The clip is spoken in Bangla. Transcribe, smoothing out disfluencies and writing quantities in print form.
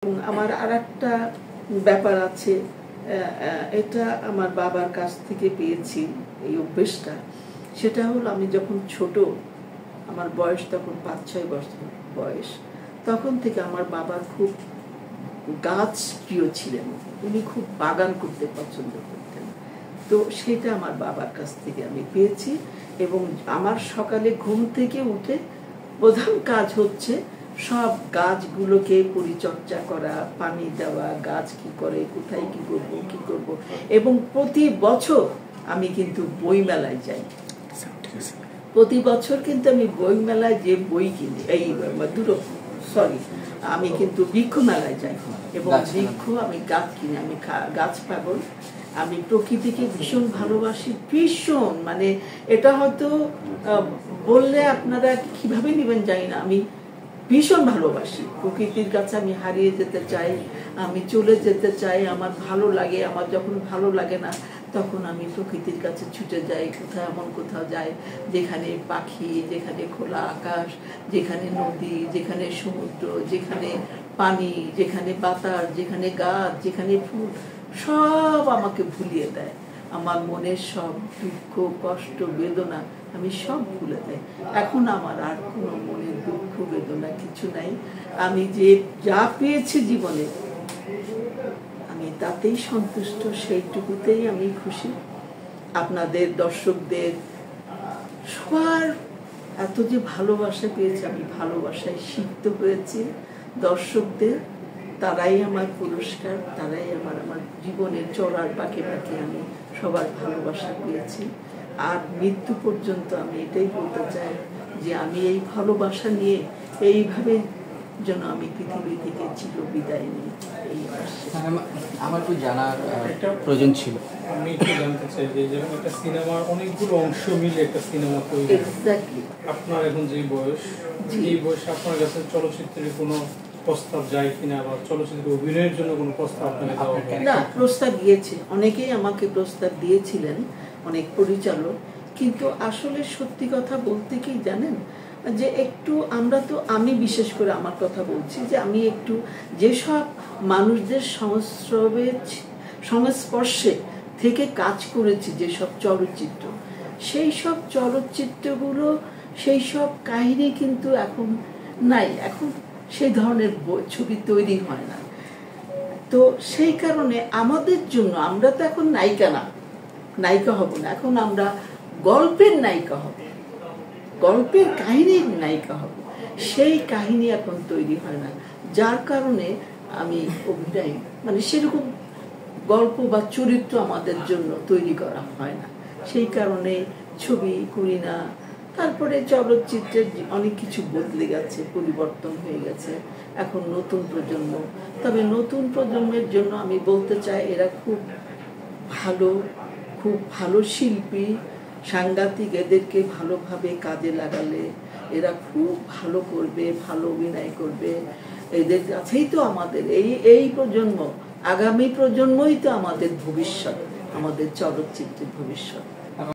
এবং আমার আরেকটা ব্যাপার আছে, এটা আমার বাবার কাছ থেকে পেয়েছি এই অভ্যেসটা। সেটা হলো আমি যখন ছোট, আমার বয়স তখন ৫-৬ বছর বয়স, তখন থেকে আমার বাবার খুব গাছ প্রিয় ছিলেন। উনি খুব বাগান করতে পছন্দ করতেন। তো সেটা আমার বাবার কাছ থেকে আমি পেয়েছি। এবং আমার সকালে ঘুম থেকে উঠে প্রধান কাজ হচ্ছে সব গাছগুলোকে পরিচর্যা করা, পানি দেওয়া, গাছ কি করে, কোথায় কি করব। এবং প্রতি বছর আমি কিন্তু বইমেলায় যাই। প্রতি বছর কিন্তু আমি বইমেলায় যে বই কিনি, আমি কিন্তু বৃক্ষ মেলায় যাই এবং বৃক্ষ আমি গাছ কিনি। আমি গাছ পাগল, আমি প্রকৃতিকে ভীষণ ভালোবাসি, ভীষণ। মানে এটা হয়তো বললে আপনারা কিভাবে নেবেন জানি না, আমি ভীষণ ভালোবাসি প্রকৃতির কাছে। আমি হারিয়ে যেতে চাই, আমি চলে যেতে চাই। আমার ভালো লাগে, আমার যখন ভালো লাগে না তখন আমি প্রকৃতির কাছে ছুটে যাই। কোথাও এমন কোথাও যাই যেখানে পাখি, যেখানে খোলা আকাশ, যেখানে নদী, যেখানে সমুদ্র, যেখানে পানি, যেখানে বাতাস, যেখানে গাছ, যেখানে ফুল, সব আমাকে ভুলিয়ে দেয়। আমার মনের সব দুঃখ, কষ্ট, বেদনা আমি সব ভুলে দেয়। এখন আমার আর কোনো মনের দুঃখ, বেদনা কিছু নাই। আমি যে যা পেয়েছি জীবনে আমি তাতেই সন্তুষ্ট, সেইটুকুতেই আমি খুশি। আপনাদের দর্শকদের সবার এত যে ভালোবাসা পেয়েছি, আমি ভালোবাসায় সিক্ত হয়েছি। দর্শকদের, তারাই আমার পুরস্কার, তারাই আমার জীবনের চলার পাকে পাকে আমি সবার ভালোবাসা পেয়েছি। আর মৃত্যু পর্যন্ত আমি এটাই বলতে চাই যে আমি এই ভালোবাসা নিয়ে এইভাবে যেন আমি পৃথিবী থেকে চির বিদায় নিই। এই আমার একটু জানার প্রয়োজন ছিল। আমি একটু জানতে চাই যে যেমন একটা সিনেমার অনেকগুলো অংশ মিলে একটা সিনেমা তৈরি, এক্স্যাক্টলি আপনার এখন যে বয়স, এই বয়সে আপনার কাছে চলচ্চিত্রের কোনো প্রস্তাব যায় কিনা, বা চলচ্চিত্রে অভিনয়ের জন্য কোনো প্রস্তাব আপনাকে দেওয়া হবে? না, প্রস্তাব দিয়েছে, অনেকেই আমাকে প্রস্তাব দিয়েছিলেন, অনেক পরিচালক। কিন্তু আসলে সত্যি কথা বলতে কি জানেন, যে একটু আমি বিশেষ করে আমার কথা বলছি, যে আমি একটু যেসব মানুষদের সংস্পর্শে থেকে কাজ করেছি, যেসব চলচ্চিত্র, সেই সব চলচ্চিত্রগুলো, সেই সব কাহিনী কিন্তু এখন নাই। এখন সেই ধরনের ছবি তৈরি হয় না। তো সেই কারণে আমাদের জন্য, আমরা তো এখন নায়িকা হব না, এখন আমরা গল্পের নায়িকা হব, গল্পের কাহিনীর নায়িকা হব। সেই কাহিনী এখন তৈরি হয় না, যার কারণে আমি অভিনয় সেরকম গল্প বা চরিত্র আমাদের জন্য তৈরি করা হয় না। সেই কারণে ছবি করি না। তারপরে চলচ্চিত্রের অনেক কিছু বদলে গেছে, পরিবর্তন হয়ে গেছে। এখন নতুন প্রজন্ম, তবে নতুন প্রজন্মের জন্য আমি বলতে চাই, এরা খুব ভালো শিল্পী, সাংঘাতিক। এদেরকে ভালোভাবে কাজে লাগালে এরা খুব ভালো করবে, ভালো অভিনয় করবে। এদের কাছেই তো আমাদের এই প্রজন্ম, আগামী প্রজন্মই তো আমাদের ভবিষ্যৎ, আমাদের চলচ্চিত্রের ভবিষ্যৎ।